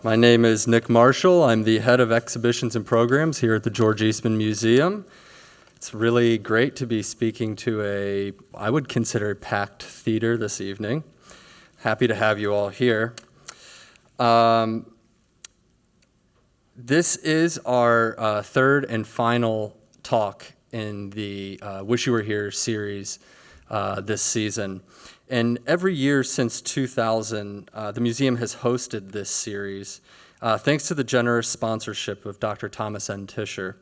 My name is Nick Marshall. I'm the head of exhibitions and programs here at the George Eastman Museum. It's really great to be speaking to I would consider a packed theater this evening. Happy to have you all here. This is our third and final talk in the Wish You Were Here series this season. And every year since 2000, the museum has hosted this series, thanks to the generous sponsorship of Dr. Thomas N. Tischer.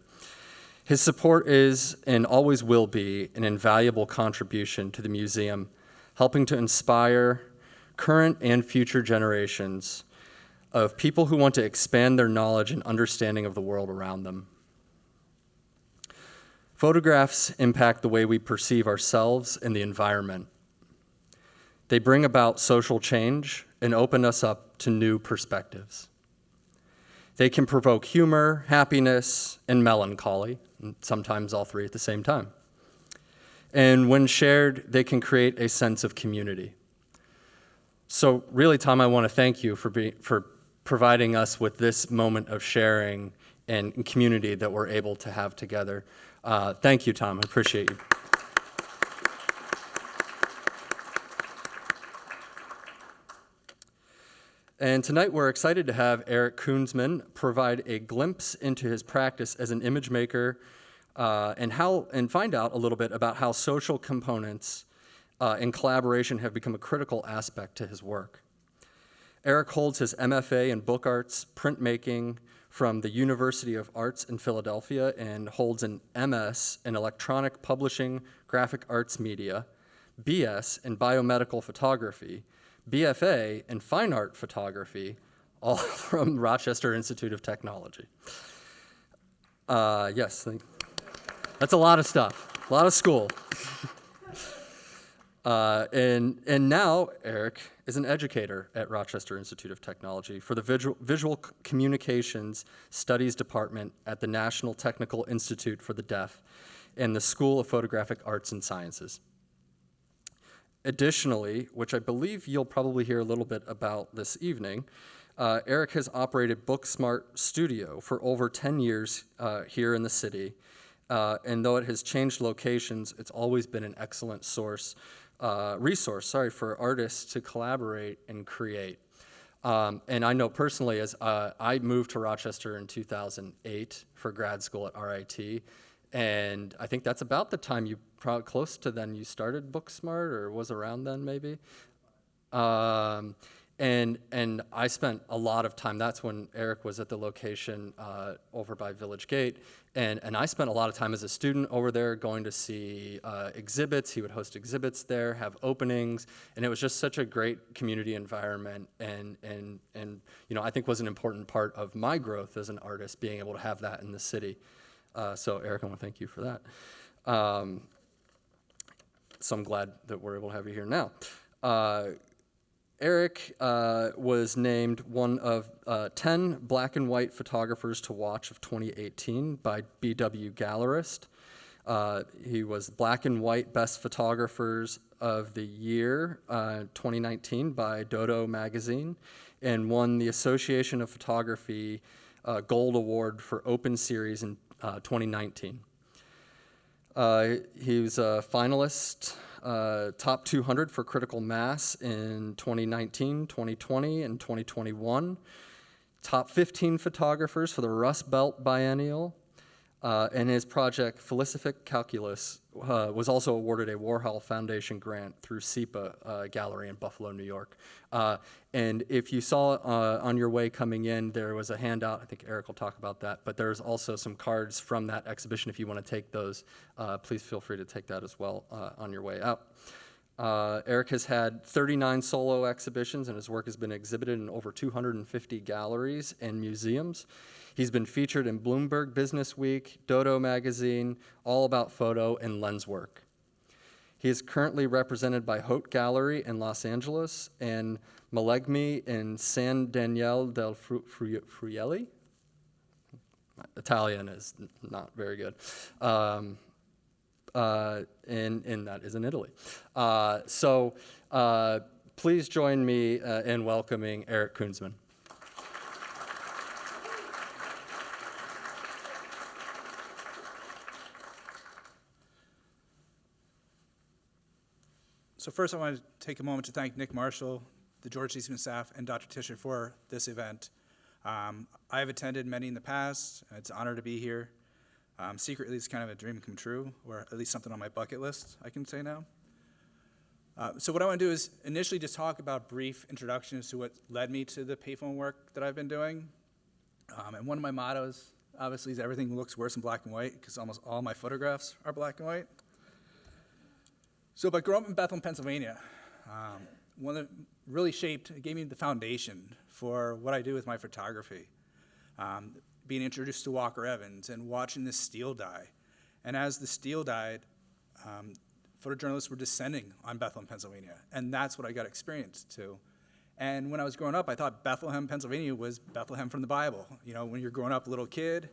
His support is, and always will be, an invaluable contribution to the museum, helping to inspire current and future generations of people who want to expand their knowledge and understanding of the world around them. Photographs impact the way we perceive ourselves and the environment. They bring about social change and open us up to new perspectives. They can provoke humor, happiness, and melancholy, and sometimes all three at the same time. And when shared, they can create a sense of community. So really, Tom, I want to thank you for providing us with this moment of sharing and community that we're able to have together. Thank you, Tom. I appreciate you. And tonight we're excited to have Eric Kunsman provide a glimpse into his practice as an image maker and find out a little bit about how social components and collaboration have become a critical aspect to his work. Eric holds his MFA in book arts, printmaking from the University of Arts in Philadelphia and holds an MS in electronic publishing, graphic arts media, BS in biomedical photography, BFA in fine art photography, all from Rochester Institute of Technology. Yes, that's a lot of stuff, a lot of school. And now Eric is an educator at Rochester Institute of Technology for the Visual Communications Studies Department at the National Technical Institute for the Deaf and the School of Photographic Arts and Sciences. Additionally, which I believe you'll probably hear a little bit about this evening, Eric has operated Booksmart Studio for over 10 years here in the city. And though it has changed locations, it's always been an excellent resource for artists to collaborate and create. And I know personally, as I moved to Rochester in 2008 for grad school at RIT, and I think that's about the time close to then you started Booksmart, or was around then maybe. And I spent a lot of time. That's when Eric was at the location over by Village Gate, and I spent a lot of time as a student over there going to see exhibits. He would host exhibits there, have openings, and it was just such a great community environment. And I think was an important part of my growth as an artist, being able to have that in the city. So Eric, I want to thank you for that. So I'm glad that we're able to have you here now. Eric was named one of 10 black and white photographers to watch of 2018 by BW Gallerist. He was Black and White Best Photographers of the Year 2019 by Dodo Magazine, and won the Association of Photography Gold Award for Open Series in 2019. He was a finalist, top 200 for Critical Mass in 2019, 2020, and 2021. Top 15 photographers for the Rust Belt Biennial. And his project, Felicific Calculus, was also awarded a Warhol Foundation grant through SEPA Gallery in Buffalo, New York. And if you saw on your way coming in, there was a handout. I think Eric will talk about that. But there's also some cards from that exhibition. If you want to take those, please feel free to take that as well on your way out. Eric has had 39 solo exhibitions, and his work has been exhibited in over 250 galleries and museums. He's been featured in Bloomberg Business Week, Dodo Magazine, All About Photo, and Lens Work. He is currently represented by Haute Gallery in Los Angeles and Malegmi in San Daniele del Friuli. Italian is not very good. And that is in Italy. Please join me in welcoming Eric Kunsman. So first I want to take a moment to thank Nick Marshall, the George Eastman staff, and Dr. Tischer for this event. I've attended many in the past. It's an honor to be here. Secretly, it's kind of a dream come true, or at least something on my bucket list, I can say now. So what I want to do is initially just talk about brief introductions to what led me to the payphone work that I've been doing. And one of my mottos, obviously, is everything looks worse in black and white, because almost all my photographs are black and white. So by growing up in Bethlehem, Pennsylvania, one that really gave me the foundation for what I do with my photography. Being introduced to Walker Evans and watching the steel die. And as the steel died, photojournalists were descending on Bethlehem, Pennsylvania. And that's what I got experienced to. And when I was growing up, I thought Bethlehem, Pennsylvania was Bethlehem from the Bible. You know, when you're growing up a little kid.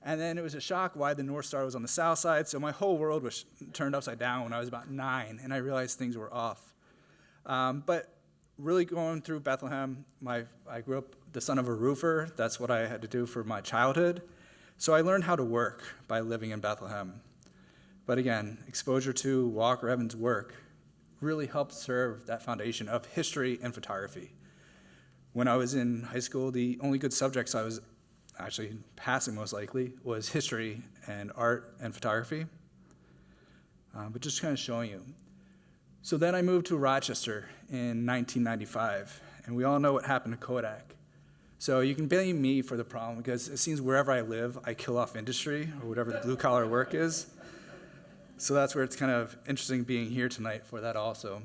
And then it was a shock why the North Star was on the south side. So my whole world was turned upside down when I was about 9, and I realized things were off. But really going through Bethlehem, I grew up the son of a roofer. That's what I had to do for my childhood. So I learned how to work by living in Bethlehem. But again, exposure to Walker Evans' work really helped serve that foundation of history and photography. When I was in high school, the only good subjects I was actually passing most likely was history and art and photography. But just kind of showing you. So then I moved to Rochester in 1995, and we all know what happened to Kodak. So you can blame me for the problem, because it seems wherever I live, I kill off industry, or whatever the blue-collar work is. So that's where it's kind of interesting being here tonight for that also.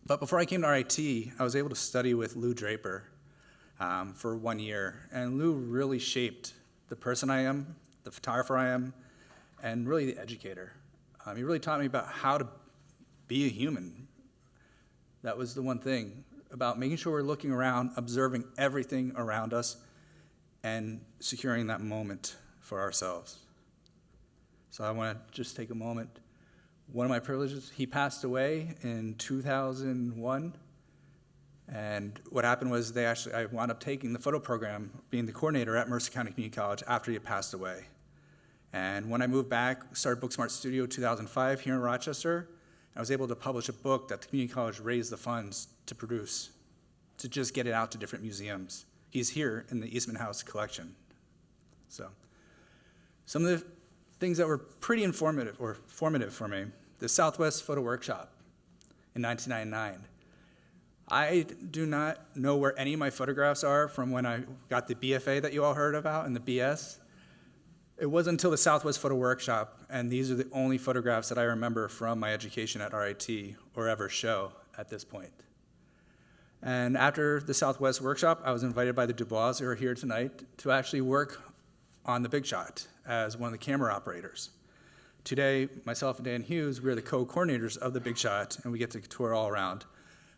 But before I came to RIT, I was able to study with Lou Draper for 1 year. And Lou really shaped the person I am, the photographer I am, and really the educator. He really taught me about how to be a human. That was the one thing, about making sure we're looking around, observing everything around us, and securing that moment for ourselves. So I want to just take a moment. One of my privileges, he passed away in 2001. And what happened was I wound up taking the photo program, being the coordinator at Mercer County Community College after he had passed away. And when I moved back, started Booksmart Studio 2005 here in Rochester, I was able to publish a book that the community college raised the funds to produce, to just get it out to different museums. He's here in the Eastman House collection. So some of the things that were pretty informative or formative for me, the Southwest Photo Workshop in 1999. I do not know where any of my photographs are from when I got the BFA that you all heard about and the BS. It wasn't until the Southwest Photo Workshop, and these are the only photographs that I remember from my education at RIT or ever show at this point. And after the Southwest Workshop, I was invited by the Dubois, who are here tonight, to actually work on the Big Shot as one of the camera operators. Today, myself and Dan Hughes, we're the co-coordinators of the Big Shot, and we get to tour all around.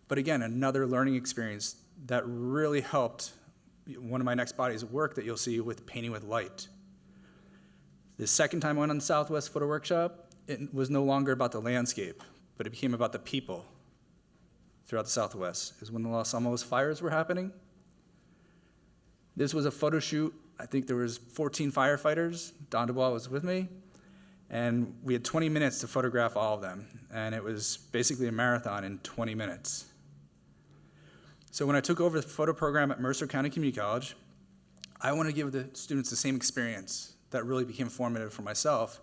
But again, another learning experience that really helped one of my next bodies of work that you'll see with painting with light. The second time I went on the Southwest Photo Workshop, it was no longer about the landscape, but it became about the people throughout the Southwest. It was when the Los Alamos fires were happening. This was a photo shoot. I think there was 14 firefighters. Don Dubois was with me. And we had 20 minutes to photograph all of them. And it was basically a marathon in 20 minutes. So when I took over the photo program at Mercer County Community College, I want to give the students the same experience that really became formative for myself.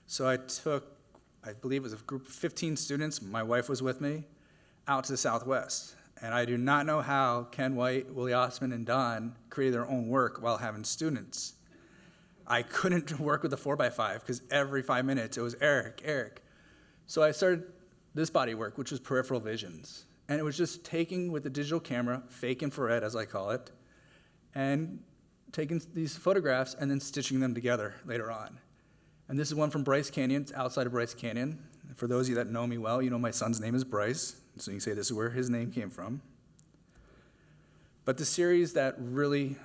So I took, I believe it was a group of 15 students, my wife was with me, out to the Southwest. And I do not know how Ken White, Willie Osman, and Don created their own work while having students. I couldn't work with the 4x5 because every 5 minutes it was Eric. So I started this body work, which was peripheral visions. And it was just taking with the digital camera, fake infrared as I call it, and taking these photographs and then stitching them together later on. And this is one from Bryce Canyon. It's outside of Bryce Canyon. For those of you that know me well, you know my son's name is Bryce, so you can say this is where his name came from. But the series that really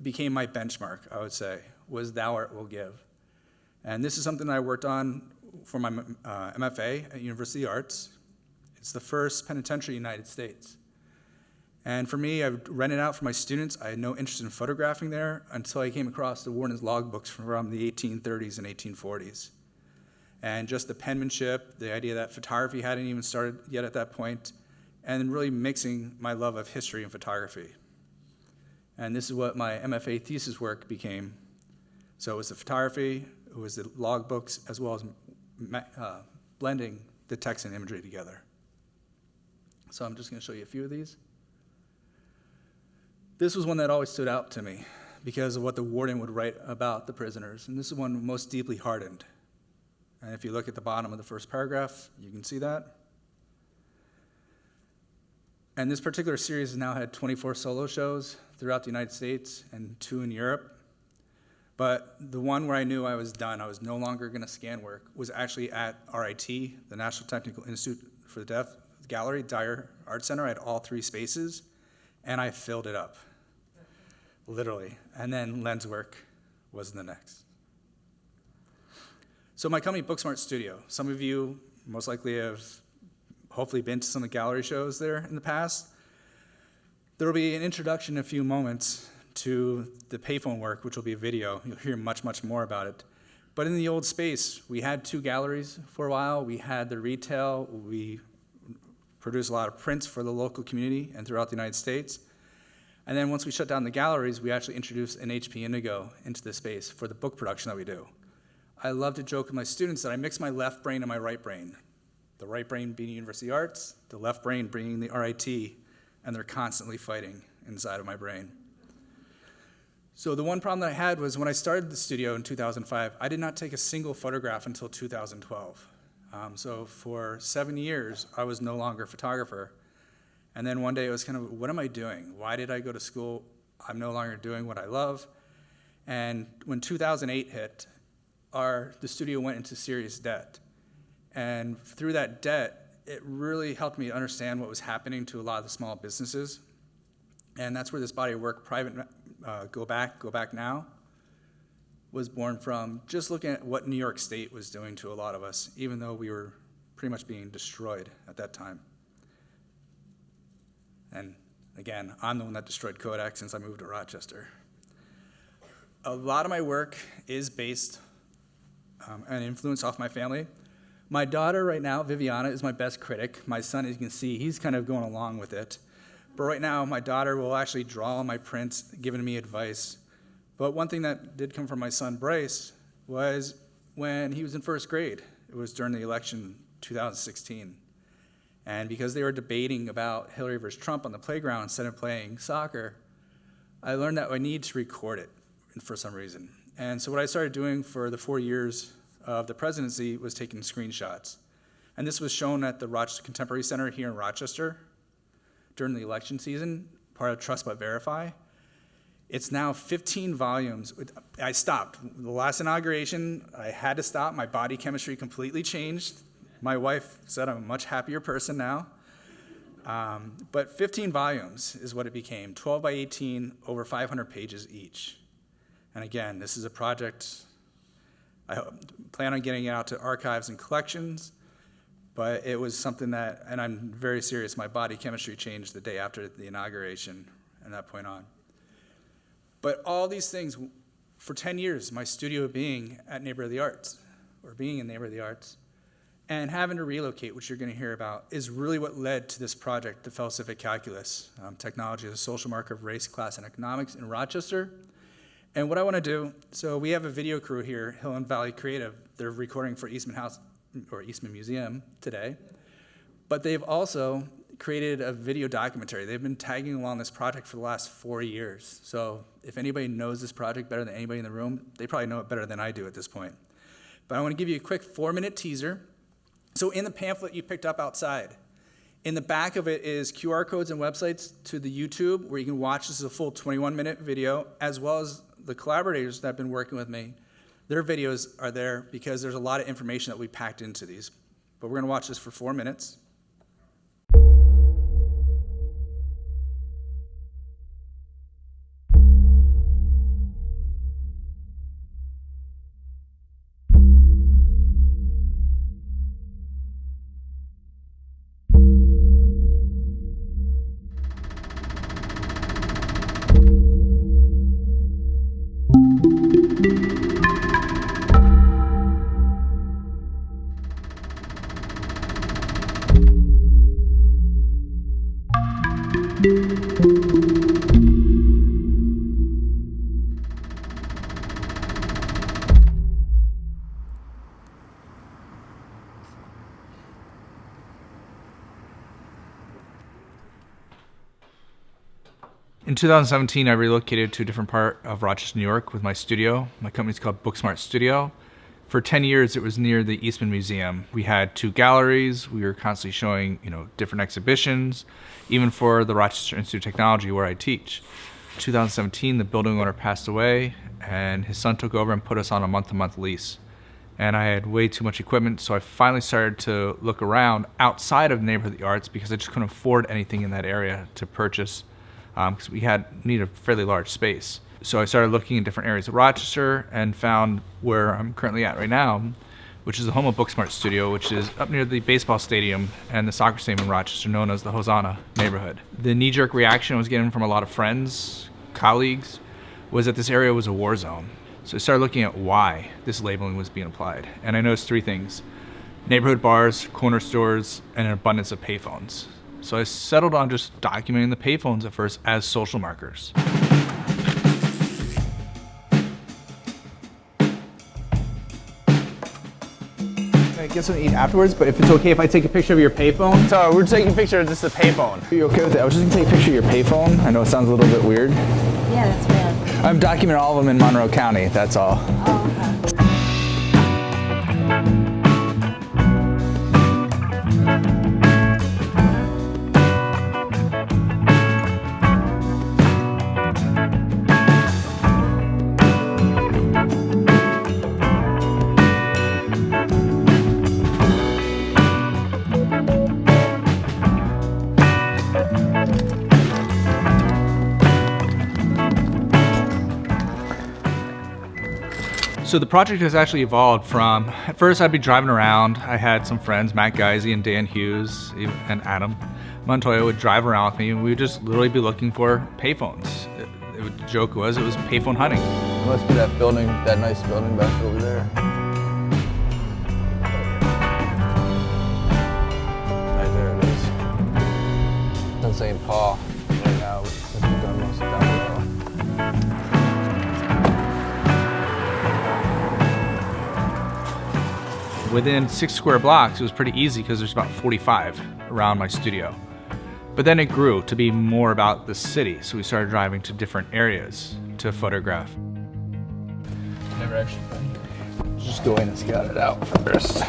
became my benchmark, I would say, was Thou Art Will Give. And this is something that I worked on for my MFA at University of the Arts. It's the first penitentiary in the United States. And for me, I rented out for my students. I had no interest in photographing there until I came across the warden's logbooks from the 1830s and 1840s. and just the penmanship, the idea that photography hadn't even started yet at that point, and really mixing my love of history and photography. And this is what my MFA thesis work became. So it was the photography, it was the logbooks, as well as blending the text and imagery together. So I'm just going to show you a few of these. This was one that always stood out to me because of what the warden would write about the prisoners. And this is one most deeply hardened. And if you look at the bottom of the first paragraph, you can see that. And this particular series has now had 24 solo shows throughout the United States and 2 in Europe. But the one where I knew I was done, I was no longer going to scan work, was actually at RIT, the National Technical Institute for the Deaf Gallery, Dyer Art Center. I had all 3 spaces, and I filled it up, literally. And then lens work was the next. So my company, Booksmart Studio, some of you most likely have hopefully been to some of the gallery shows there in the past. There will be an introduction in a few moments to the payphone work, which will be a video. You'll hear much, much more about it. But in the old space, we had 2 galleries for a while. We had the retail. We produced a lot of prints for the local community and throughout the United States. And then once we shut down the galleries, we actually introduced an HP Indigo into the space for the book production that we do. I love to joke with my students that I mix my left brain and my right brain. The right brain being University Arts, the left brain being the RIT, and they're constantly fighting inside of my brain. So the one problem that I had was when I started the studio in 2005, I did not take a single photograph until 2012. So for 7 years, I was no longer a photographer. And then one day it was kind of, what am I doing? Why did I go to school? I'm no longer doing what I love. And when 2008 hit, the studio went into serious debt. And through that debt, it really helped me understand what was happening to a lot of the small businesses. And that's where this body of work, Private Go Back Now, was born from, just looking at what New York State was doing to a lot of us, even though we were pretty much being destroyed at that time. And again, I'm the one that destroyed Kodak since I moved to Rochester. A lot of my work is based and influenced off my family. My daughter right now, Viviana, is my best critic. My son, as you can see, he's kind of going along with it. But right now, my daughter will actually draw on my prints, giving me advice. But one thing that did come from my son, Bryce, was when he was in first grade. It was during the election 2016. And because they were debating about Hillary versus Trump on the playground instead of playing soccer, I learned that I need to record it for some reason. And so what I started doing for the 4 years of the presidency was taking screenshots. And this was shown at the Rochester Contemporary Center here in Rochester during the election season, part of Trust But Verify. It's now 15 volumes. I stopped. The last inauguration, I had to stop. My body chemistry completely changed. My wife said I'm a much happier person now. But 15 volumes is what it became, 12 by 18, over 500 pages each. And again, this is a project I plan on getting it out to archives and collections, but it was something that, and I'm very serious, my body chemistry changed the day after the inauguration and that point on. But all these things, for 10 years, my studio being at Neighborhood of the Arts, or being in Neighborhood of the Arts, and having to relocate, which you're going to hear about, is really what led to this project, the Felicific Calculus, Technology as a Social Marker of Race, Class, and Economics in Rochester. And what I want to do, so we have a video crew here, Hill and Valley Creative. They're recording for Eastman Museum today. But they've also created a video documentary. They've been tagging along this project for the last 4 years. So if anybody knows this project better than anybody in the room, they probably know it better than I do at this point. But I want to give you a quick 4-minute teaser. So in the pamphlet you picked up outside, in the back of it is QR codes and websites to the YouTube where you can watch. This is a full 21-minute video, as well as the collaborators that have been working with me. Their videos are there because there's a lot of information that we packed into these. But we're going to watch this for 4 minutes. In 2017, I relocated to a different part of Rochester, New York with my studio. My company's called Booksmart Studio. For 10 years, it was near the Eastman Museum. We had 2 galleries. We were constantly showing, different exhibitions, even for the Rochester Institute of Technology where I teach. 2017, the building owner passed away, and his son took over and put us on a month-to-month lease. And I had way too much equipment, so I finally started to look around outside of the neighborhood of the arts because I just couldn't afford anything in that area to purchase because we need a fairly large space. So I started looking in different areas of Rochester and found where I'm currently at right now, which is the home of Booksmart Studio, which is up near the baseball stadium and the soccer stadium in Rochester, known as the Hosanna neighborhood. The knee-jerk reaction I was getting from a lot of friends, colleagues, was that this area was a war zone. So I started looking at why this labeling was being applied. And I noticed 3 things: neighborhood bars, corner stores, and an abundance of payphones. So I settled on just documenting the payphones at first as social markers. I get something to eat afterwards, but if it's okay if I take a picture of your payphone? So we're taking a picture of just the payphone. Are you okay with it? I was just gonna take a picture of your payphone. I know it sounds a little bit weird. Yeah, that's weird. I'm documenting all of them in Monroe County, that's all. Oh, okay. So the project has actually evolved from, at first I'd be driving around. I had some friends, Matt Geisey and Dan Hughes and Adam Montoya would drive around with me, and we would just literally be looking for payphones. The joke was, it was payphone hunting. It must be that building, that nice building back over there. Right there it is. It's in St. Paul right now, since we've done most of down below. Within 6 square blocks, it was pretty easy because there's about 45 around my studio. But then it grew to be more about the city, so we started driving to different areas to photograph. Never actually been. Just go in and scout it out first.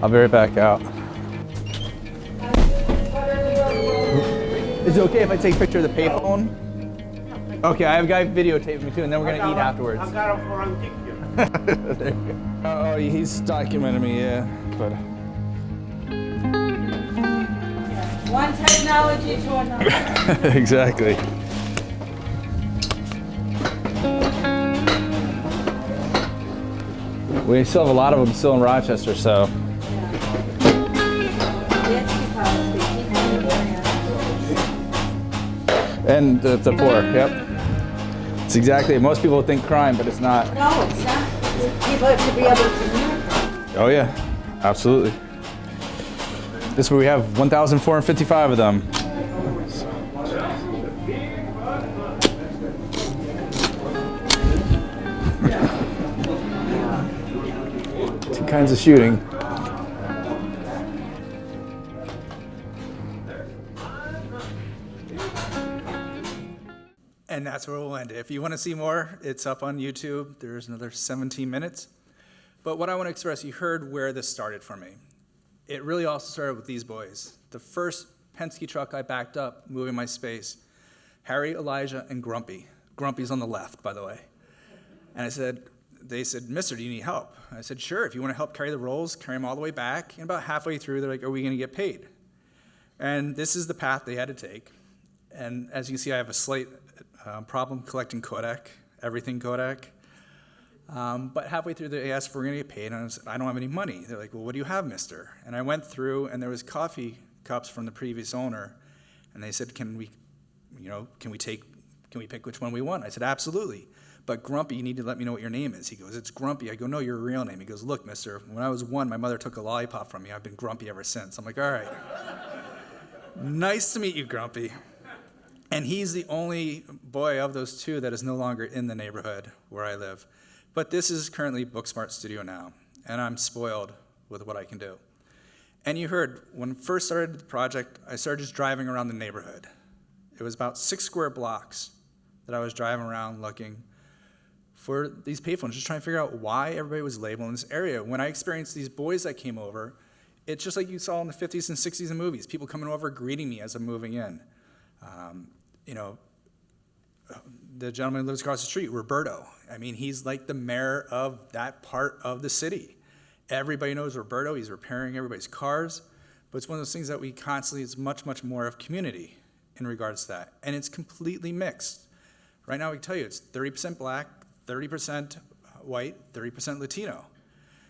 I'll be right back out. Is it okay if I take a picture of the payphone? Okay, I have a guy videotaping me too, and then we're gonna eat afterwards. There you go. Oh, he's documenting me, yeah. But One technology to another. Exactly. We still have a lot of them still in Rochester, so. That's because they keep in the area. And the poor, yep. It's exactly, most people think crime, but it's not. No, it's not. People have to be able to communicate. Oh yeah, absolutely. This is where we have 1,455 of them. Two kinds of shooting. And that's where we'll end it. If you want to see more, it's up on YouTube. There's another 17 minutes. But what I want to express, you heard where this started for me. It really also started with these boys. The first Penske truck I backed up, moving my space, Harry, Elijah, and Grumpy. Grumpy's on the left, by the way. And they said, "Mister, do you need help?" I said, "Sure, if you want to help carry the rolls, carry them all the way back." And about halfway through, they're like, "Are we going to get paid?" And this is the path they had to take. And as you can see, I have a slight problem collecting Kodak, everything Kodak. But halfway through, they asked if we're going to get paid, and I said, "I don't have any money." They're like, "Well, what do you have, mister?" And I went through, and there was coffee cups from the previous owner, and they said, "Can we pick which one we want?" I said, "Absolutely. But Grumpy, you need to let me know what your name is." He goes, "It's Grumpy." I go, "No, your real name." He goes, "Look, mister, when I was 1, my mother took a lollipop from me. I've been Grumpy ever since." I'm like, "All right." Nice to meet you, Grumpy. And he's the only boy of those 2 that is no longer in the neighborhood where I live. But this is currently Booksmart Studio now, and I'm spoiled with what I can do. And you heard, when I first started the project, I started just driving around the neighborhood. It was about 6 square blocks that I was driving around looking for these payphones, just trying to figure out why everybody was labeling this area. When I experienced these boys that came over, it's just like you saw in the 50s and 60s in movies, people coming over greeting me as I'm moving in. You know, the gentleman who lives across the street, Roberto, I mean, he's like the mayor of that part of the city. Everybody knows Roberto, he's repairing everybody's cars, but it's one of those things that we constantly, it's much, much more of community in regards to that, and it's completely mixed. Right now, we can tell you it's 30% black, 30% white, 30% Latino,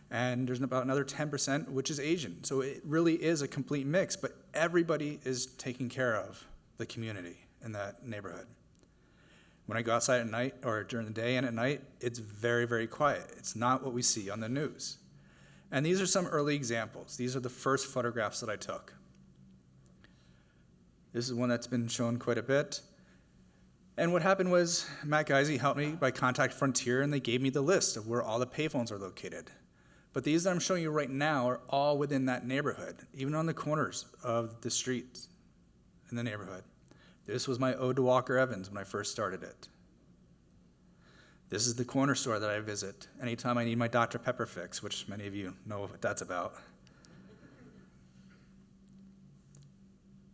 and there's about another 10% which is Asian. So it really is a complete mix, but everybody is taking care of the community in that neighborhood. When I go outside at night, or during the day and at night, it's very, very quiet. It's not what we see on the news. And these are some early examples. These are the first photographs that I took. This is one that's been shown quite a bit. And what happened was Matt Geisey helped me by Contact Frontier, and they gave me the list of where all the payphones are located. But these that I'm showing you right now are all within that neighborhood, even on the corners of the streets in the neighborhood. This was my ode to Walker Evans when I first started it. This is the corner store that I visit anytime I need my Dr. Pepper fix, which many of you know what that's about.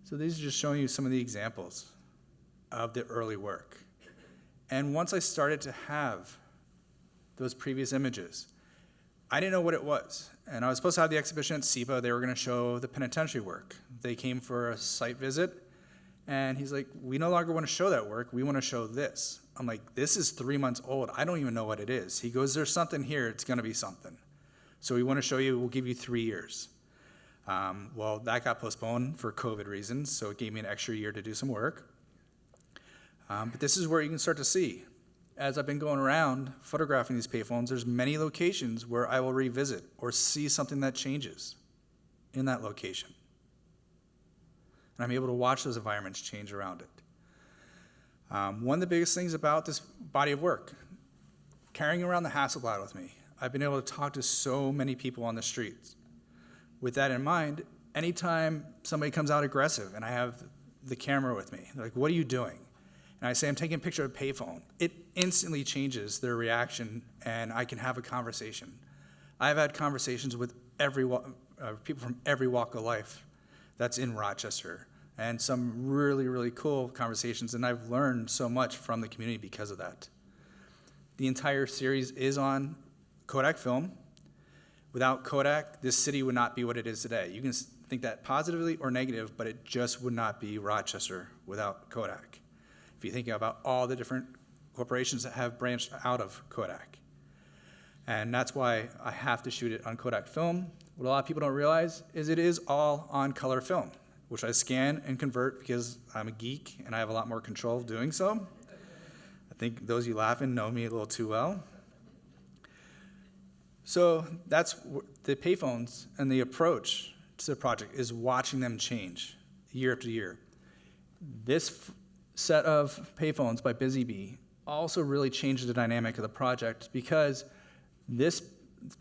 So these are just showing you some of the examples of the early work. And once I started to have those previous images, I didn't know what it was. And I was supposed to have the exhibition at SEPA. They were going to show the penitentiary work. They came for a site visit, and he's like, we no longer want to show that work. We want to show this. I'm like, this is 3 months old. I don't even know what it is. He goes, there's something here. It's going to be something. So we want to show you. We'll give you 3 years. Well, that got postponed for COVID reasons, so it gave me an extra year to do some work. But this is where you can start to see. As I've been going around photographing these payphones, there's many locations where I will revisit or see something that changes in that location. And I'm able to watch those environments change around it. One of the biggest things about this body of work, carrying around the Hasselblad with me, I've been able to talk to so many people on the streets. With that in mind, anytime somebody comes out aggressive and I have the camera with me, they're like, what are you doing? And I say, I'm taking a picture of a payphone. It instantly changes their reaction, and I can have a conversation. I've had conversations with people from every walk of life that's in Rochester, and some really, really cool conversations, and I've learned so much from the community because of that. The entire series is on Kodak film. Without Kodak, this city would not be what it is today. You can think that positively or negative, but it just would not be Rochester without Kodak. If you think about all the different corporations that have branched out of Kodak. And that's why I have to shoot it on Kodak film. What a lot of people don't realize is it is all on color film, which I scan and convert because I'm a geek and I have a lot more control of doing so. I think those of you laughing know me a little too well. So that's the payphones, and the approach to the project is watching them change year after year. This set of payphones by Busy Bee also really changed the dynamic of the project, because this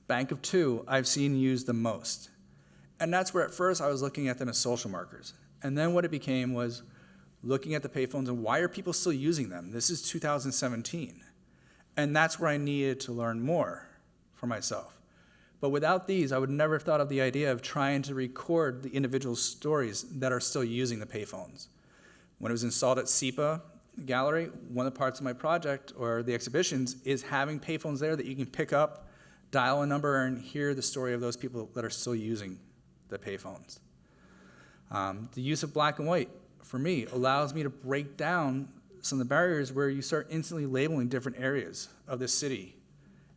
bank of 2 I've seen used the most. And that's where at first I was looking at them as social markers. And then what it became was looking at the payphones and why are people still using them? This is 2017. And that's where I needed to learn more for myself. But without these, I would never have thought of the idea of trying to record the individual stories that are still using the payphones. When it was installed at SEPA Gallery, one of the parts of my project or the exhibitions is having payphones there that you can pick up, dial a number, and hear the story of those people that are still using the payphones. The use of black and white, for me, allows me to break down some of the barriers where you start instantly labeling different areas of the city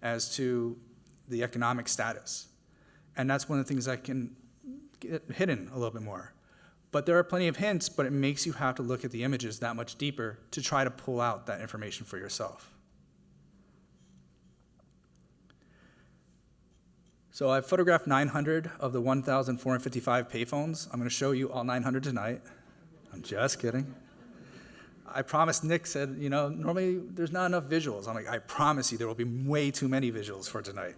as to the economic status. And that's one of the things that can get hidden a little bit more. But there are plenty of hints, but it makes you have to look at the images that much deeper to try to pull out that information for yourself. So I've photographed 900 of the 1,455 payphones. I'm going to show you all 900 tonight. I'm just kidding. I promised, Nick said, you know, normally there's not enough visuals. I'm like, I promise you there will be way too many visuals for tonight.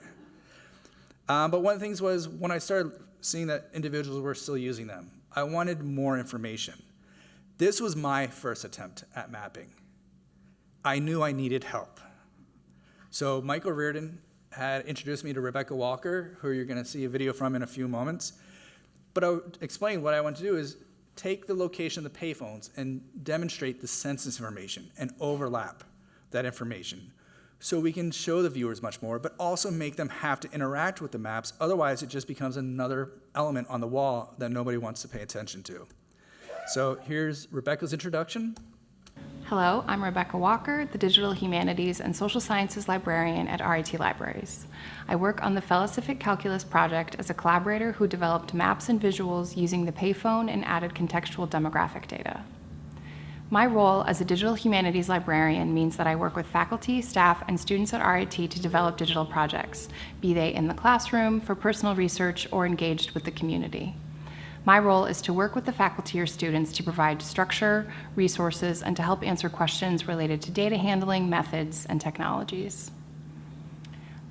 But one of the things was when I started seeing that individuals were still using them. I wanted more information. This was my first attempt at mapping. I knew I needed help. So Michael Reardon had introduced me to Rebecca Walker, who you're going to see a video from in a few moments. But I'll explain what I want to do is take the location of the payphones and demonstrate the census information and overlap that information so we can show the viewers much more, but also make them have to interact with the maps. Otherwise, it just becomes another element on the wall that nobody wants to pay attention to. So here's Rebecca's introduction. Hello, I'm Rebecca Walker, the Digital Humanities and Social Sciences Librarian at RIT Libraries. I work on the Felicific Calculus project as a collaborator who developed maps and visuals using the payphone and added contextual demographic data. My role as a digital humanities librarian means that I work with faculty, staff, and students at RIT to develop digital projects, be they in the classroom, for personal research, or engaged with the community. My role is to work with the faculty or students to provide structure, resources, and to help answer questions related to data handling, methods, and technologies.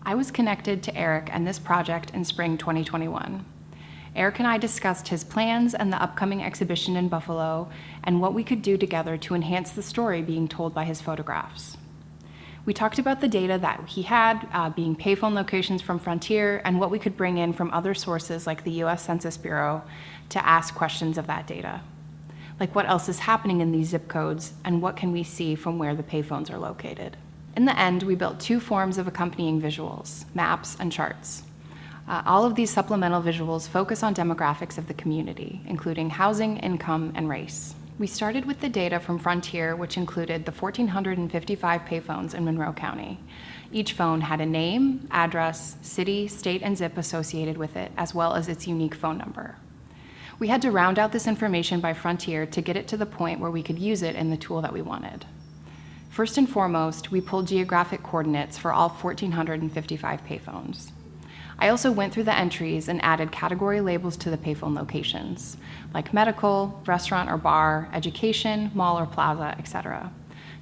I was connected to Eric and this project in spring 2021. Eric and I discussed his plans and the upcoming exhibition in Buffalo and what we could do together to enhance the story being told by his photographs. We talked about the data that he had, being payphone locations from Frontier, and what we could bring in from other sources like the US Census Bureau to ask questions of that data. Like what else is happening in these zip codes, and what can we see from where the payphones are located? In the end, we built two forms of accompanying visuals, maps and charts. All of these supplemental visuals focus on demographics of the community, including housing, income, and race. We started with the data from Frontier, which included the 1,455 payphones in Monroe County. Each phone had a name, address, city, state, and zip associated with it, as well as its unique phone number. We had to round out this information by Frontier to get it to the point where we could use it in the tool that we wanted. First and foremost, we pulled geographic coordinates for all 1,455 payphones. I also went through the entries and added category labels to the payphone locations, like medical, restaurant or bar, education, mall or plaza, etc.,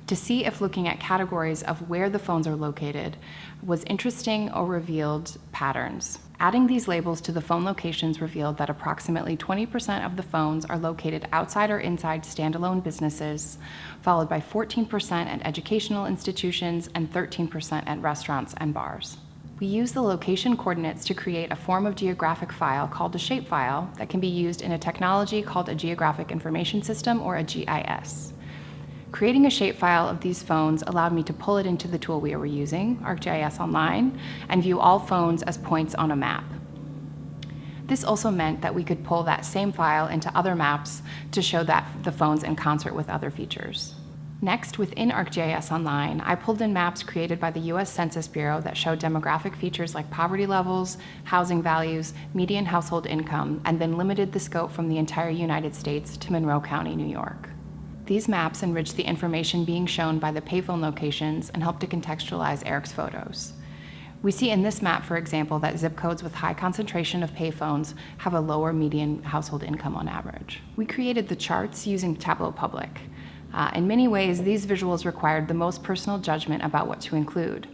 to see if looking at categories of where the phones are located was interesting or revealed patterns. Adding these labels to the phone locations revealed that approximately 20% of the phones are located outside or inside standalone businesses, followed by 14% at educational institutions and 13% at restaurants and bars. We use the location coordinates to create a form of geographic file called a shapefile that can be used in a technology called a Geographic Information System, or a GIS. Creating a shapefile of these phones allowed me to pull it into the tool we were using, ArcGIS Online, and view all phones as points on a map. This also meant that we could pull that same file into other maps to show that the phones in concert with other features. Next, within ArcGIS Online, I pulled in maps created by the US Census Bureau that showed demographic features like poverty levels, housing values, median household income, and then limited the scope from the entire United States to Monroe County, New York. These maps enriched the information being shown by the payphone locations and helped to contextualize Eric's photos. We see in this map, for example, that zip codes with high concentration of payphones have a lower median household income on average. We created the charts using Tableau Public. In many ways, these visuals required the most personal judgment about what to include.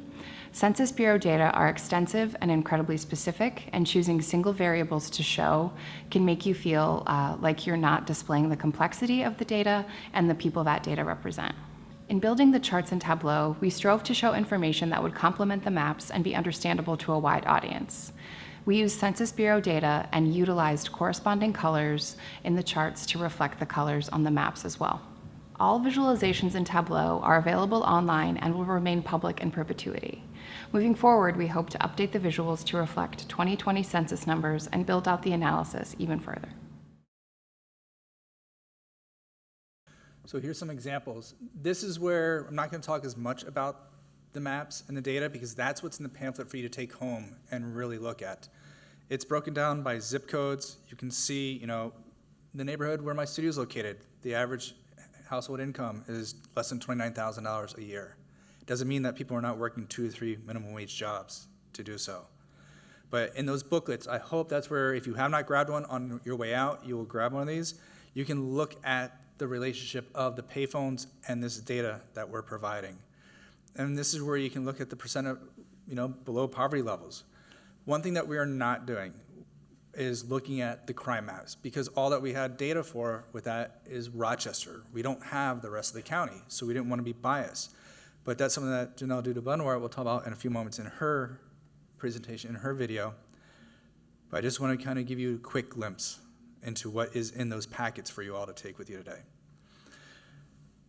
Census Bureau data are extensive and incredibly specific, and choosing single variables to show can make you feel like you're not displaying the complexity of the data and the people that data represent. In building the charts in Tableau, we strove to show information that would complement the maps and be understandable to a wide audience. We used Census Bureau data and utilized corresponding colors in the charts to reflect the colors on the maps as well. All visualizations in Tableau are available online and will remain public in perpetuity. Moving forward, we hope to update the visuals to reflect 2020 census numbers and build out the analysis even further. So here's some examples. This is where I'm not going to talk as much about the maps and the data because that's what's in the pamphlet for you to take home and really look at. It's broken down by zip codes. You can see, the neighborhood where my studio is located. The average household income is less than $29,000 a year. It doesn't mean that people are not working 2 or 3 minimum wage jobs to do so. But in those booklets, I hope that's where, if you have not grabbed one on your way out, you will grab one of these. You can look at the relationship of the payphones and this data that we're providing. And this is where you can look at the percent of, below poverty levels. One thing that we are not doing, is looking at the crime maps, because all that we had data for with that is Rochester. We don't have the rest of the county, so we didn't want to be biased. But that's something that Janelle Duda-Benoit will talk about in a few moments in her presentation, in her video. But I just want to kind of give you a quick glimpse into what is in those packets for you all to take with you today.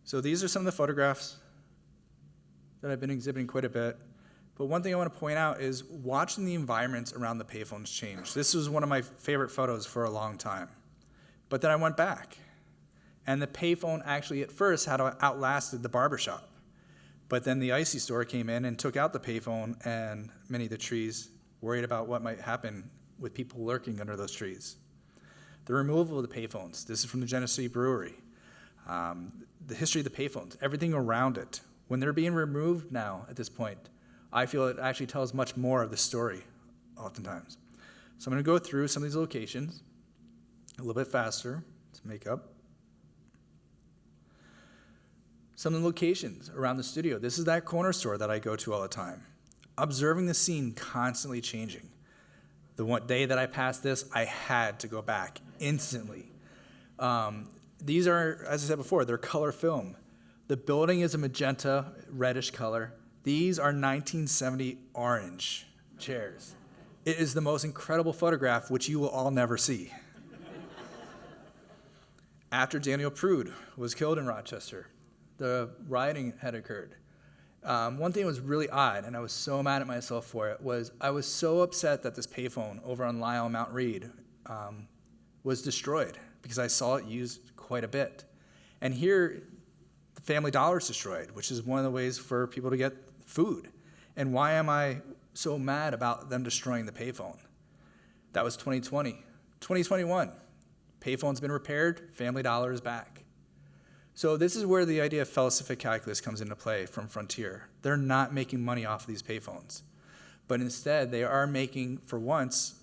So these are some of the photographs that I've been exhibiting quite a bit. But one thing I want to point out is watching the environments around the payphones change. This was one of my favorite photos for a long time. But then I went back, and the payphone actually at first had outlasted the barbershop. But then the icy store came in and took out the payphone and many of the trees, worried about what might happen with people lurking under those trees. The removal of the payphones. This is from the Genesee Brewery. The history of the payphones, everything around it. When they're being removed now at this point, I feel it actually tells much more of the story oftentimes. So I'm going to go through some of these locations a little bit faster to make up. Some of the locations around the studio. This is that corner store that I go to all the time. Observing the scene constantly changing. The one day that I passed this, I had to go back instantly. These are, as I said before, they're color film. The building is a magenta, reddish color. These are 1970 orange chairs. It is the most incredible photograph, which you will all never see. After Daniel Prude was killed in Rochester, the rioting had occurred. One thing that was really odd, and I was so mad at myself for it, was I was so upset that this payphone over on Lyle and Mount Reed was destroyed, because I saw it used quite a bit. And here, the Family Dollar is destroyed, which is one of the ways for people to get food. And why am I so mad about them destroying the payphone? That was 2020. 2021, payphone's been repaired, Family Dollar is back. So this is where the idea of Felicific Calculus comes into play from Frontier. They're not making money off of these payphones, but instead they are making, for once,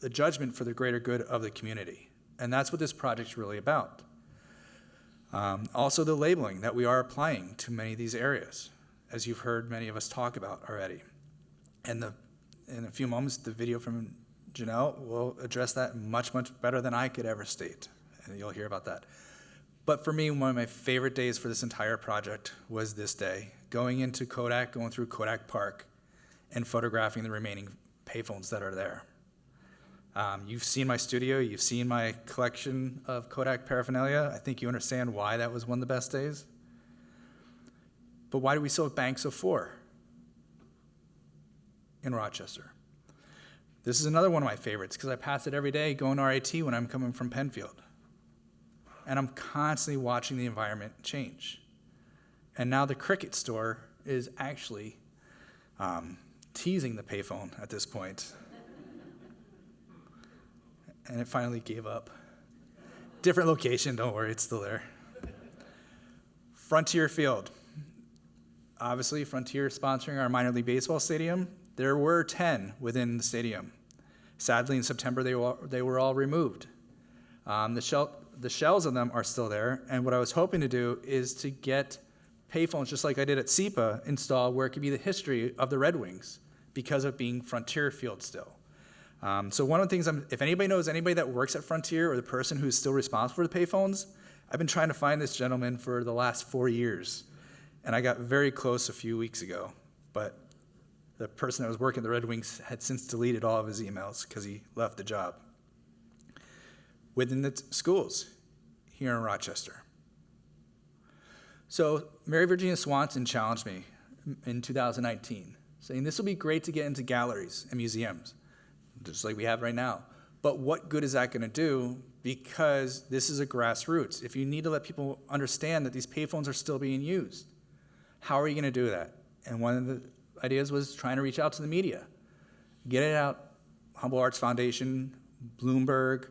the judgment for the greater good of the community. And that's what this project's really about. Also the labeling that we are applying to many of these areas, as you've heard many of us talk about already. And in a few moments, the video from Janelle will address that much, much better than I could ever state, and you'll hear about that. But for me, one of my favorite days for this entire project was this day, going into Kodak, going through Kodak Park, and photographing the remaining payphones that are there. You've seen my studio, you've seen my collection of Kodak paraphernalia. I think you understand why that was one of the best days. But why do we still have banks of 4 in Rochester? This is another one of my favorites, because I pass it every day going to RIT when I'm coming from Penfield. And I'm constantly watching the environment change. And now the Cricket store is actually teasing the payphone at this point. And it finally gave up. Different location, don't worry, it's still there. Frontier Field. Obviously, Frontier sponsoring our minor league baseball stadium. There were 10 within the stadium. Sadly, in September, they were all removed. The shells of them are still there, and what I was hoping to do is to get payphones, just like I did at SEPA, installed where it could be the history of the Red Wings because of being Frontier Field still. So one of the things, if anybody knows anybody that works at Frontier or the person who's still responsible for the payphones, I've been trying to find this gentleman for the last 4 years, and I got very close a few weeks ago, but the person that was working at the Red Wings had since deleted all of his emails because he left the job. Within the schools here in Rochester. So Mary Virginia Swanson challenged me in 2019, saying this will be great to get into galleries and museums, just like we have right now. But what good is that going to do? Because this is a grassroots. If you need to let people understand that these payphones are still being used, how are you going to do that? And one of the ideas was trying to reach out to the media, get it out. Humble Arts Foundation, Bloomberg,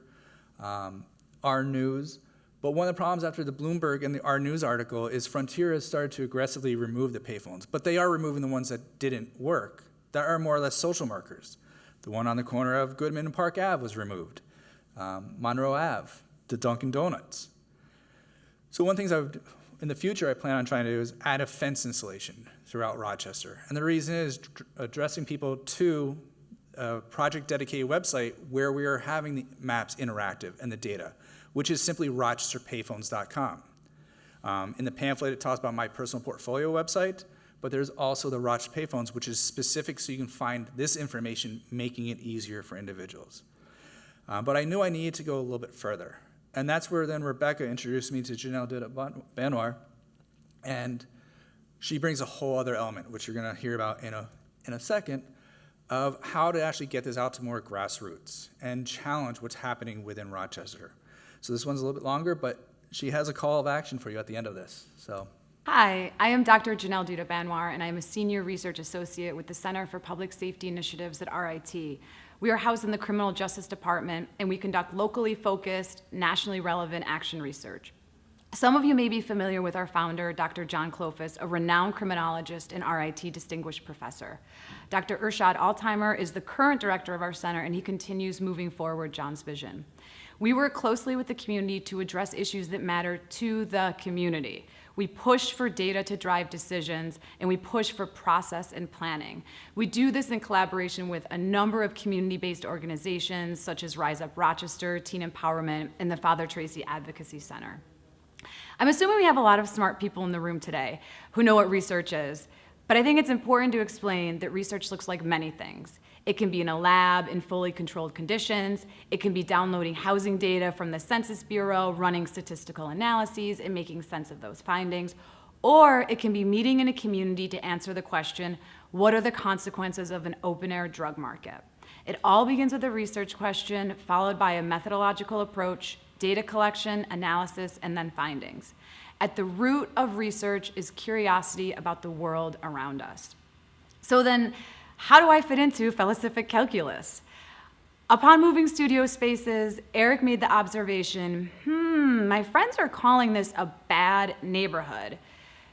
Our News. But one of the problems after the Bloomberg and the Our News article is Frontier has started to aggressively remove the payphones, but they are removing the ones that didn't work, that are more or less social markers. The one on the corner of Goodman and Park Ave was removed. Monroe Ave, the Dunkin' Donuts. So one of the things in the future I plan on trying to do is add a fence installation throughout Rochester. And the reason is addressing people to a project-dedicated website where we are having the maps interactive and the data, which is simply rochesterpayphones.com. In the pamphlet, it talks about my personal portfolio website, but there's also the Rochester Payphones, which is specific so you can find this information, making it easier for individuals. But I knew I needed to go a little bit further. And that's where then Rebecca introduced me to Janelle Duda-Banoir, and she brings a whole other element, which you're gonna hear about in a second, of how to actually get this out to more grassroots and challenge what's happening within Rochester. So this one's a little bit longer, but she has a call of action for you at the end of this, so. Hi, I am Dr. Janelle Duda-Banoir, and I am a Senior Research Associate with the Center for Public Safety Initiatives at RIT. We are housed in the Criminal Justice Department, and we conduct locally focused, nationally relevant action research. Some of you may be familiar with our founder, Dr. John Klofus, a renowned criminologist and RIT Distinguished Professor. Dr. Irshad Altheimer is the current director of our center, and he continues moving forward John's vision. We work closely with the community to address issues that matter to the community. We push for data to drive decisions, and we push for process and planning. We do this in collaboration with a number of community-based organizations, such as Rise Up Rochester, Teen Empowerment, and the Father Tracy Advocacy Center. I'm assuming we have a lot of smart people in the room today who know what research is, but I think it's important to explain that research looks like many things. It can be in a lab in fully controlled conditions. It can be downloading housing data from the Census Bureau, running statistical analyses, and making sense of those findings. Or it can be meeting in a community to answer the question, what are the consequences of an open-air drug market? It all begins with a research question, followed by a methodological approach, data collection, analysis, and then findings. At the root of research is curiosity about the world around us. So then, how do I fit into Felicific Calculus? Upon moving studio spaces, Eric made the observation, my friends are calling this a bad neighborhood.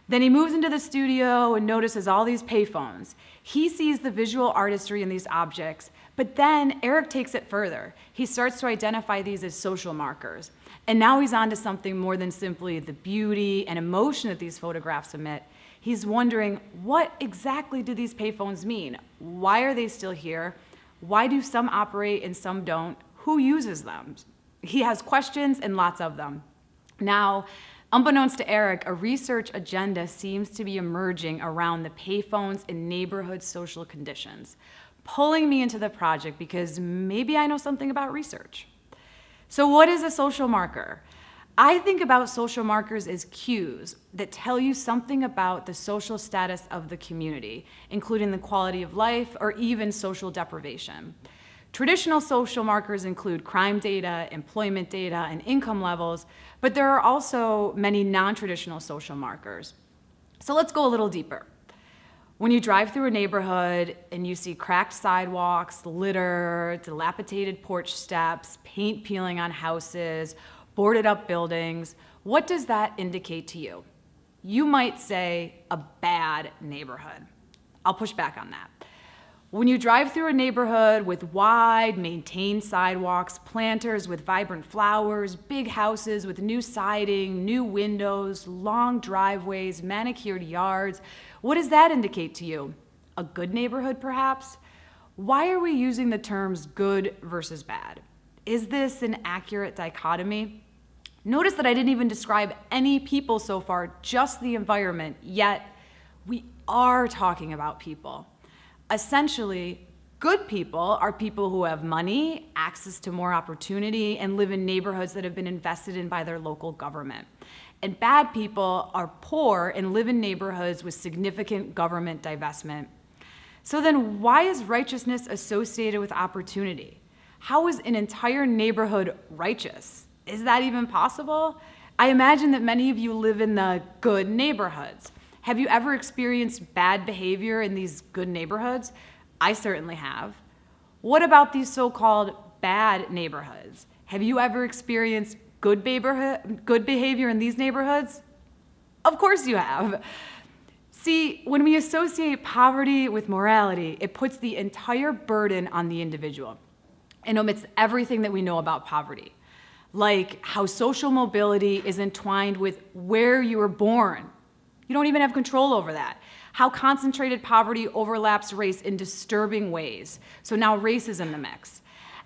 Then he moves into the studio and notices all these payphones. He sees the visual artistry in these objects, but then Eric takes it further. He starts to identify these as social markers. And now he's on to something more than simply the beauty and emotion that these photographs emit. He's wondering, what exactly do these payphones mean? Why are they still here? Why do some operate and some don't? Who uses them? He has questions and lots of them. Now, unbeknownst to Eric, a research agenda seems to be emerging around the payphones and neighborhood social conditions, pulling me into the project because maybe I know something about research. So what is a social marker? I think about social markers as cues that tell you something about the social status of the community, including the quality of life or even social deprivation. Traditional social markers include crime data, employment data, and income levels, but there are also many non-traditional social markers. So let's go a little deeper. When you drive through a neighborhood and you see cracked sidewalks, litter, dilapidated porch steps, paint peeling on houses, boarded up buildings, what does that indicate to you? You might say a bad neighborhood. I'll push back on that. When you drive through a neighborhood with wide, maintained sidewalks, planters with vibrant flowers, big houses with new siding, new windows, long driveways, manicured yards, what does that indicate to you? A good neighborhood, perhaps? Why are we using the terms good versus bad? Is this an accurate dichotomy? Notice that I didn't even describe any people so far, just the environment, yet we are talking about people. Essentially, good people are people who have money, access to more opportunity, and live in neighborhoods that have been invested in by their local government. And bad people are poor and live in neighborhoods with significant government divestment. So then why is righteousness associated with opportunity? How is an entire neighborhood righteous? Is that even possible? I imagine that many of you live in the good neighborhoods. Have you ever experienced bad behavior in these good neighborhoods? I certainly have. What about these so-called bad neighborhoods? Have you ever experienced good behavior in these neighborhoods? Of course you have. See, when we associate poverty with morality, it puts the entire burden on the individual and omits everything that we know about poverty, like how social mobility is entwined with where you were born. You don't even have control over that. how concentrated poverty overlaps race in disturbing ways. So now race is in the mix.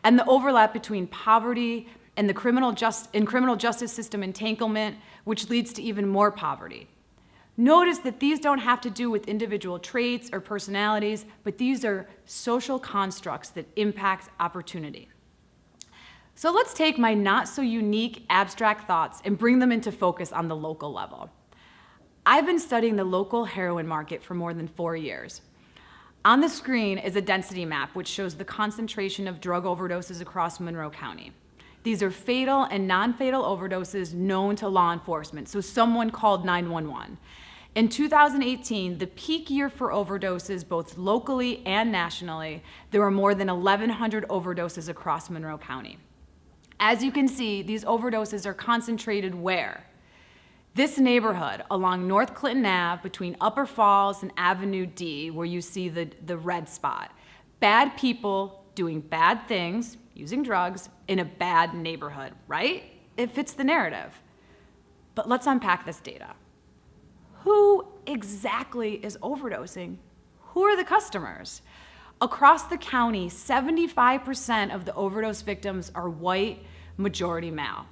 And the overlap between poverty and the criminal justice system entanglement, which leads to even more poverty. Notice that these don't have to do with individual traits or personalities, but these are social constructs that impact opportunity. So let's take my not so unique abstract thoughts and bring them into focus on the local level. I've been studying the local heroin market for more than 4 years. On the screen is a density map which shows the concentration of drug overdoses across Monroe County. These are fatal and non-fatal overdoses known to law enforcement, so someone called 911. In 2018, the peak year for overdoses, both locally and nationally, there were more than 1,100 overdoses across Monroe County. As you can see, these overdoses are concentrated where? This neighborhood along North Clinton Ave between Upper Falls and Avenue D, where you see the red spot. Bad people doing bad things, using drugs, in a bad neighborhood, right? It fits the narrative. But let's unpack this data. Who exactly is overdosing? Who are the customers? Across the county, 75% of the overdose victims are white, majority male.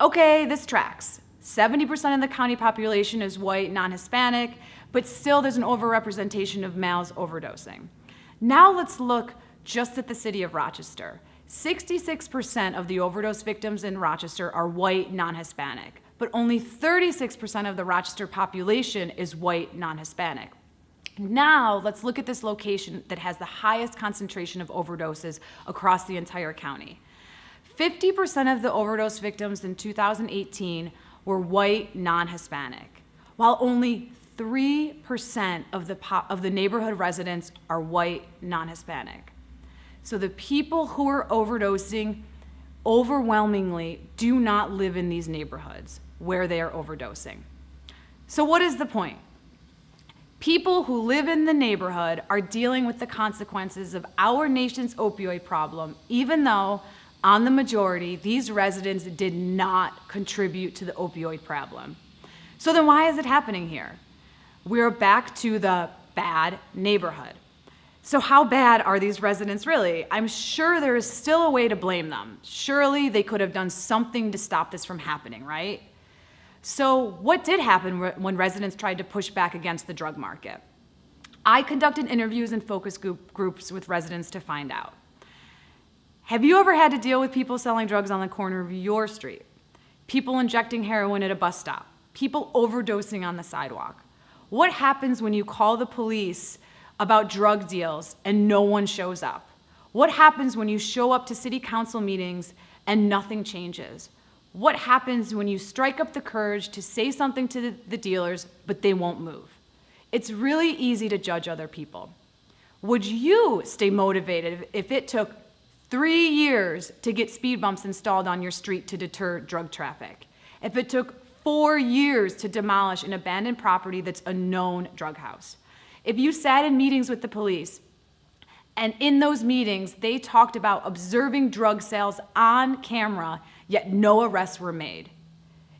Okay, this tracks. 70% of the county population is white, non-Hispanic, but still there's an overrepresentation of males overdosing. Now let's look just at the city of Rochester. 66% of the overdose victims in Rochester are white, non-Hispanic, but only 36% of the Rochester population is white, non-Hispanic. Now, let's look at this location that has the highest concentration of overdoses across the entire county. 50% of the overdose victims in 2018 were white, non-Hispanic, while only 3% of the neighborhood residents are white, non-Hispanic. So the people who are overdosing overwhelmingly do not live in these neighborhoods where they are overdosing. So what is the point? People who live in the neighborhood are dealing with the consequences of our nation's opioid problem, even though, on the majority, these residents did not contribute to the opioid problem. So then why is it happening here? We're back to the bad neighborhood. So how bad are these residents really? I'm sure there is still a way to blame them. Surely they could have done something to stop this from happening, right? So what did happen when residents tried to push back against the drug market? I conducted interviews and focus groups with residents to find out. Have you ever had to deal with people selling drugs on the corner of your street? People injecting heroin at a bus stop? People overdosing on the sidewalk? What happens when you call the police about drug deals and no one shows up? What happens when you show up to city council meetings and nothing changes? What happens when you strike up the courage to say something to the dealers, but they won't move? It's really easy to judge other people. Would you stay motivated if it took 3 years to get speed bumps installed on your street to deter drug traffic? If it took 4 years to demolish an abandoned property that's a known drug house? If you sat in meetings with the police, and in those meetings, they talked about observing drug sales on camera, yet no arrests were made.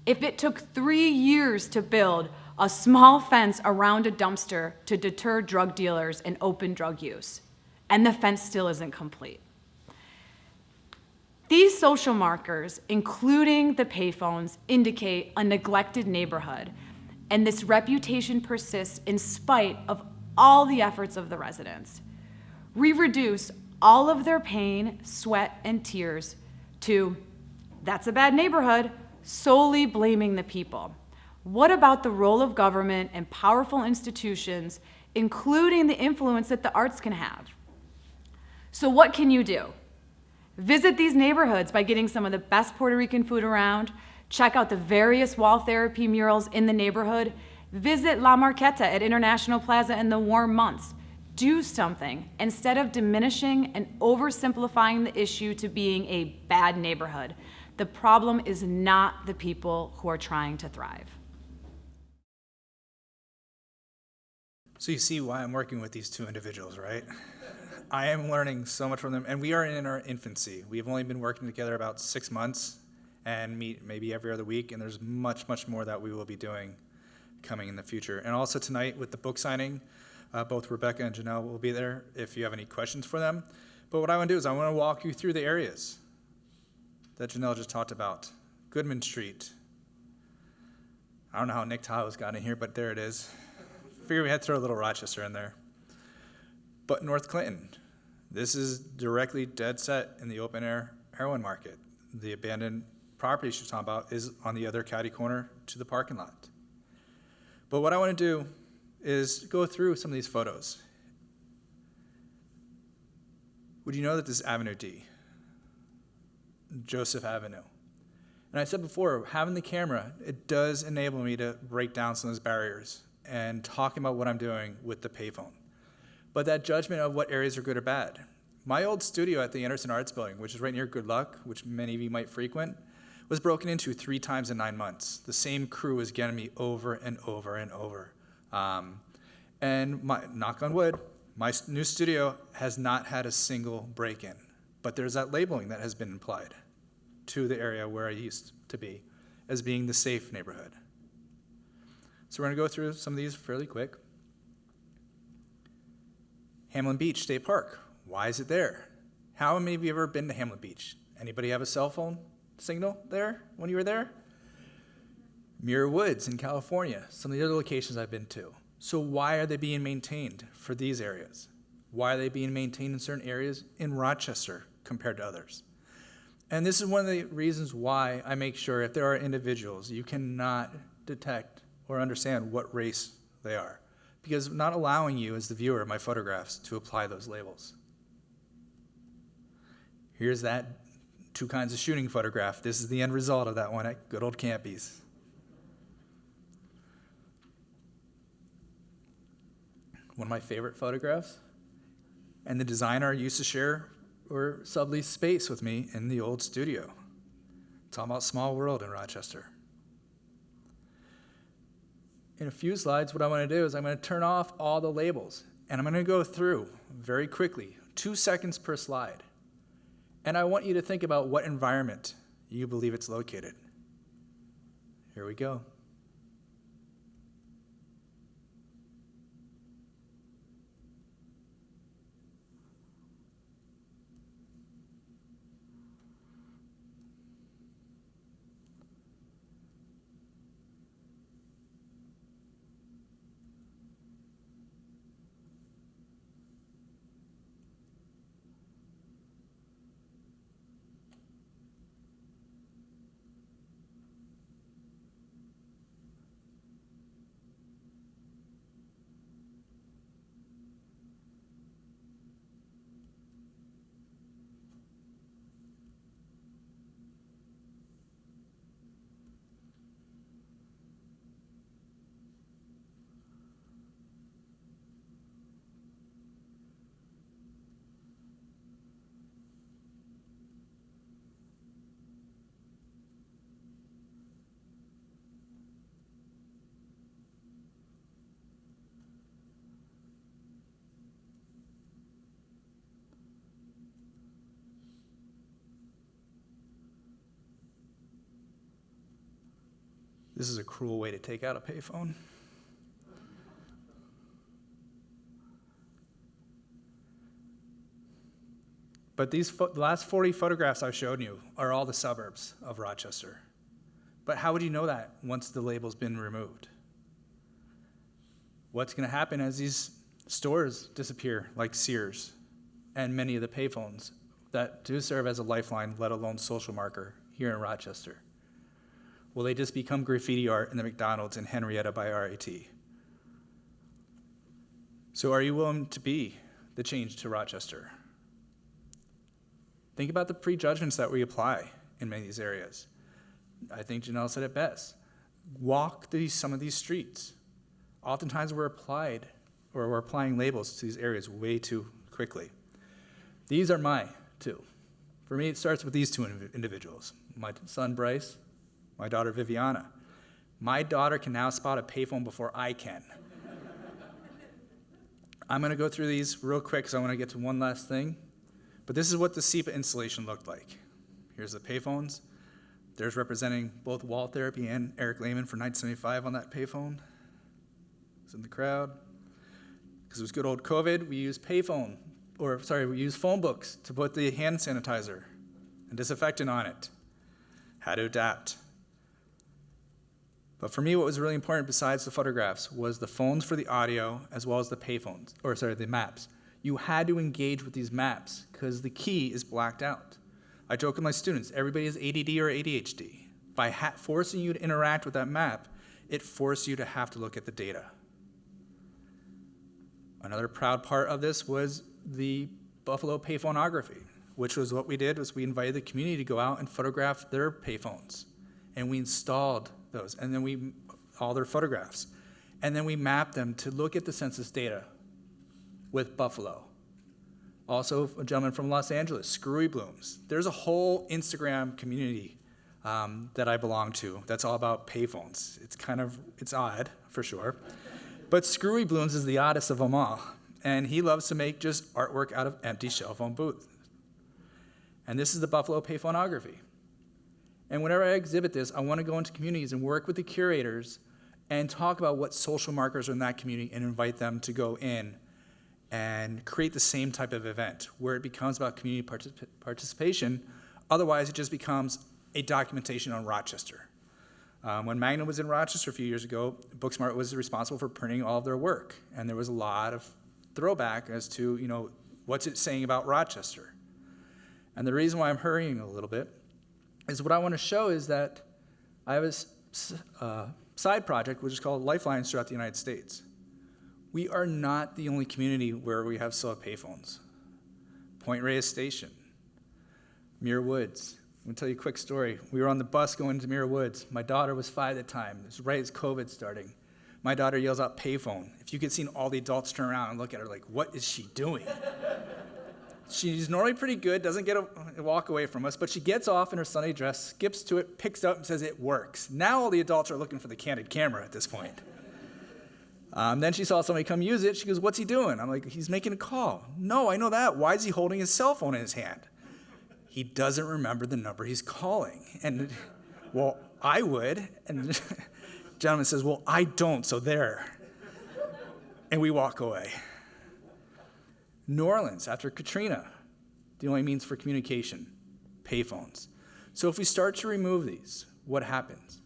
If it took 3 years to build a small fence around a dumpster to deter drug dealers and open drug use, and the fence still isn't complete. These social markers, including the payphones, indicate a neglected neighborhood, and this reputation persists in spite of all the efforts of the residents. We reduce all of their pain, sweat, and tears to, that's a bad neighborhood, solely blaming the people. What about the role of government and powerful institutions, including the influence that the arts can have? So what can you do? Visit these neighborhoods by getting some of the best Puerto Rican food around, check out the various wall therapy murals in the neighborhood, visit La Marqueta at International Plaza in the warm months. Do something instead of diminishing and oversimplifying the issue to being a bad neighborhood. The problem is not the people who are trying to thrive. So you see why I'm working with these two individuals, right? I am learning so much from them, and we are in our infancy. We have only been working together about 6 months and meet maybe every other week, and there's much, much more that we will be doing coming in the future. And also tonight with the book signing, both Rebecca and Janelle will be there if you have any questions for them. But what I want to do is I want to walk you through the areas that Janelle just talked about. Goodman Street. I don't know how Nick Tahoe's got in here, but there it is. Figure we had to throw a little Rochester in there. But North Clinton, this is directly dead set in the open air heroin market. The abandoned property she's talking about is on the other catty corner to the parking lot. But what I want to do is go through some of these photos. Would you know that this is Avenue D? Joseph Avenue. And I said before, having the camera, it does enable me to break down some of those barriers and talking about what I'm doing with the payphone. But that judgment of what areas are good or bad. My old studio at the Anderson Arts Building, which is right near Good Luck, which many of you might frequent, was broken into 3 times in 9 months. The same crew was getting me over and over and over. And knock on wood, my new studio has not had a single break-in. But there's that labeling that has been applied to the area where I used to be as being the safe neighborhood. So we're going to go through some of these fairly quick. Hamlin Beach State Park. Why is it there? How many of you have ever been to Hamlin Beach? Anybody have a cell phone signal there when you were there? Muir Woods in California, some of the other locations I've been to. So why are they being maintained for these areas? Why are they being maintained in certain areas in Rochester compared to others? And this is one of the reasons why I make sure if there are individuals, you cannot detect or understand what race they are, because I'm not allowing you as the viewer of my photographs to apply those labels. Here's that 2 kinds of shooting photograph. This is the end result of that one at good old Campy's. One of my favorite photographs. And the designer used to share or sublease space with me in the old studio. Talking about small world in Rochester. In a few slides, what I want to do is I'm going to turn off all the labels, and I'm going to go through very quickly, 2 seconds per slide. And I want you to think about what environment you believe it's located. Here we go. This is a cruel way to take out a payphone. But the last 40 photographs I've shown you are all the suburbs of Rochester. But how would you know that once the label's been removed? What's going to happen as these stores disappear, like Sears, and many of the payphones that do serve as a lifeline, let alone social marker, here in Rochester? Will they just become graffiti art in the McDonald's in Henrietta by RAT? So are you willing to be the change to Rochester? Think about the prejudgments that we apply in many of these areas. I think Janelle said it best. Walk some of these streets. Oftentimes we're applying labels to these areas way too quickly. These are my 2. For me, it starts with these 2 individuals. My son, Bryce, my daughter, Viviana. My daughter can now spot a payphone before I can. I'm going to go through these real quick because I want to get to one last thing. But this is what the SEPA installation looked like. Here's the payphones. There's representing both Wall Therapy and Eric Lehman for 1975 on that payphone. It's in the crowd. Because it was good old COVID, we used we used phone books to put the hand sanitizer and disinfectant on it. Had to adapt. But for me, what was really important besides the photographs was the phones for the audio as well as the maps. You had to engage with these maps because the key is blacked out. I joke with my students, everybody has ADD or ADHD. By forcing you to interact with that map, it forced you to have to look at the data. Another proud part of this was the Buffalo payphoneography, which was what we did was we invited the community to go out and photograph their payphones. And we installed those, and then all their photographs. And then we mapped them to look at the census data with Buffalo. Also, a gentleman from Los Angeles, Screwy Blooms. There's a whole Instagram community that I belong to that's all about payphones. It's odd, for sure. But Screwy Blooms is the oddest of them all. And he loves to make just artwork out of empty cell phone booths. And this is the Buffalo payphoneography. And whenever I exhibit this, I want to go into communities and work with the curators and talk about what social markers are in that community and invite them to go in and create the same type of event where it becomes about community participation. Otherwise, it just becomes a documentation on Rochester. When Magna was in Rochester a few years ago, Booksmart was responsible for printing all of their work. And there was a lot of throwback as to, what's it saying about Rochester? And the reason why I'm hurrying a little bit is what I want to show is that I have a side project which is called Lifelines throughout the United States. We are not the only community where we still have payphones. Point Reyes Station, Muir Woods. I'm going to tell you a quick story. We were on the bus going to Muir Woods. My daughter was 5 at the time. It was right as COVID starting. My daughter yells out payphone. If you could see all the adults turn around and look at her like, what is she doing? She's normally pretty good, doesn't walk away from us, but she gets off in her Sunday dress, skips to it, picks it up, and says it works. Now all the adults are looking for the candid camera at this point. Then she saw somebody come use it. She goes, what's he doing? I'm like, he's making a call. No, I know that. Why is he holding his cell phone in his hand? He doesn't remember the number he's calling. And, well, I would. And the gentleman says, well, I don't, so there. And we walk away. New Orleans, after Katrina, the only means for communication, payphones. So if we start to remove these, what happens?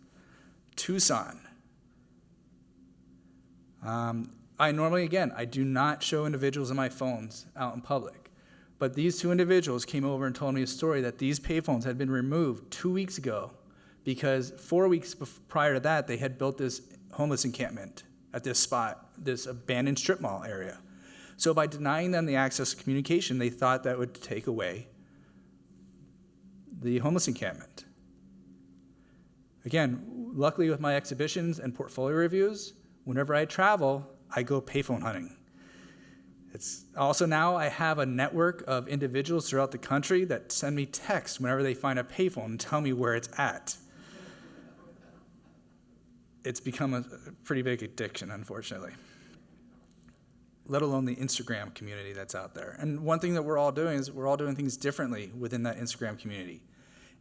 Tucson. I do not show individuals in my phones out in public. But these two individuals came over and told me a story that these payphones had been removed 2 weeks ago because 4 weeks prior to that, they had built this homeless encampment at this spot, this abandoned strip mall area. So by denying them the access to communication, they thought that would take away the homeless encampment. Again, luckily with my exhibitions and portfolio reviews, whenever I travel, I go payphone hunting. It's also now I have a network of individuals throughout the country that send me texts whenever they find a payphone and tell me where it's at. It's become a pretty big addiction, unfortunately, let alone the Instagram community that's out there. And one thing that we're all doing is we're all doing things differently within that Instagram community.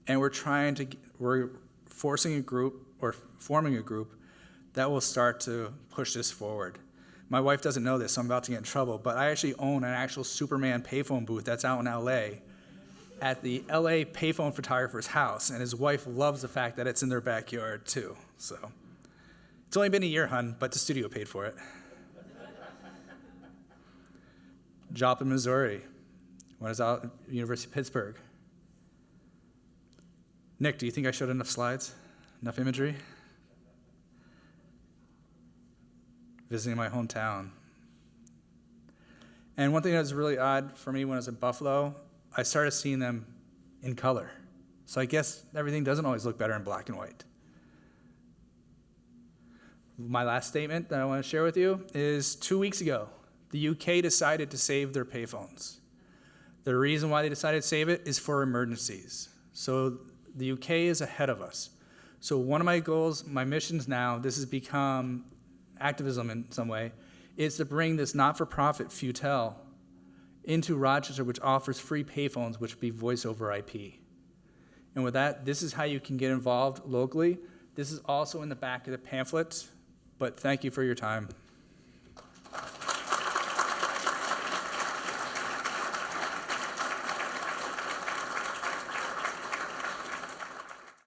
And we're forcing a group or forming a group that will start to push this forward. My wife doesn't know this, so I'm about to get in trouble, but I actually own an actual Superman payphone booth that's out in LA at the LA payphone photographer's house, and his wife loves the fact that it's in their backyard too. So it's only been a year, hun, but the studio paid for it. Joplin, Missouri, when I was out at the University of Pittsburgh. Nick, do you think I showed enough slides? Enough imagery? Visiting my hometown. And one thing that was really odd for me when I was in Buffalo, I started seeing them in color. So I guess everything doesn't always look better in black and white. My last statement that I want to share with you is 2 weeks ago, the UK decided to save their payphones. The reason why they decided to save it is for emergencies. So the UK is ahead of us. So one of my goals, my missions now, this has become activism in some way, is to bring this not-for-profit Futel into Rochester, which offers free payphones, which would be voice over IP. And with that, this is how you can get involved locally. This is also in the back of the pamphlet, but thank you for your time.